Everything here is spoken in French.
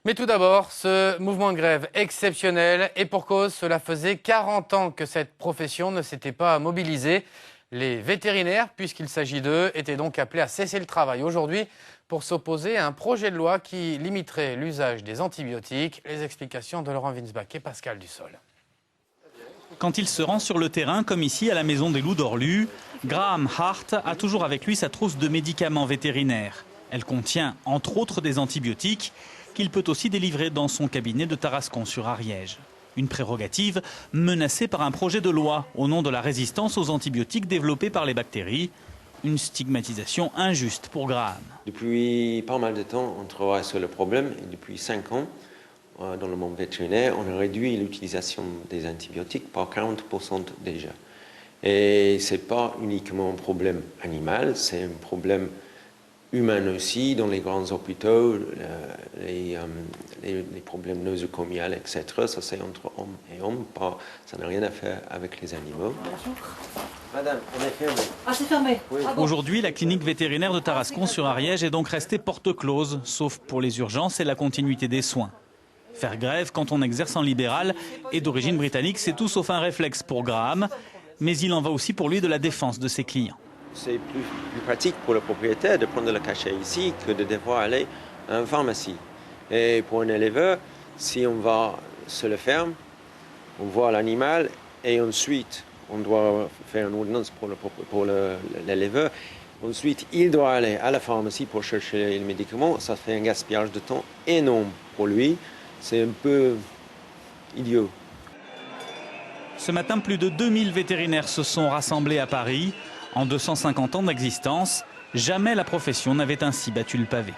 Mais tout d'abord, ce mouvement de grève exceptionnel et pour cause, cela faisait 40 ans que cette profession ne s'était pas mobilisée. Les vétérinaires, puisqu'il s'agit d'eux, étaient donc appelés à cesser le travail aujourd'hui pour s'opposer à un projet de loi qui limiterait l'usage des antibiotiques. Les explications de Laurent Winsbach et Pascal Dussol. Quand il se rend sur le terrain, comme ici à la Maison des Loups d'Orlu, Graham Hart a toujours avec lui sa trousse de médicaments vétérinaires. Elle contient entre autres des antibiotiques qu'il peut aussi délivrer dans son cabinet de Tarascon-sur-Ariège. Une prérogative menacée par un projet de loi au nom de la résistance aux antibiotiques développés par les bactéries. Une stigmatisation injuste pour Graham. Depuis pas mal de temps, on travaille sur le problème et depuis 5 ans, dans le monde vétérinaire, on a réduit l'utilisation des antibiotiques par 40% déjà. Et ce n'est pas uniquement un problème animal, c'est un problème humain aussi, dans les grands hôpitaux, les problèmes nosocomiales, etc. Ça c'est entre hommes et hommes, ça n'a rien à faire avec les animaux. Bonjour. Madame, on est fermé. Ah, c'est fermé. Oui. Ah bon. Aujourd'hui, la clinique vétérinaire de Tarascon-sur-Ariège est donc restée porte close, sauf pour les urgences et la continuité des soins. Faire grève quand on exerce en libéral et d'origine britannique, c'est tout sauf un réflexe pour Graham, mais il en va aussi pour lui de la défense de ses clients. C'est plus pratique pour le propriétaire de prendre le cachet ici que de devoir aller à une pharmacie. Et pour un éleveur, si on va sur la ferme, on voit l'animal et ensuite on doit faire une ordonnance pour l'éleveur. Ensuite, il doit aller à la pharmacie pour chercher les médicaments. Ça fait un gaspillage de temps énorme pour lui. C'est un peu idiot. Ce matin, plus de 2000 vétérinaires se sont rassemblés à Paris. En 250 ans d'existence, jamais la profession n'avait ainsi battu le pavé.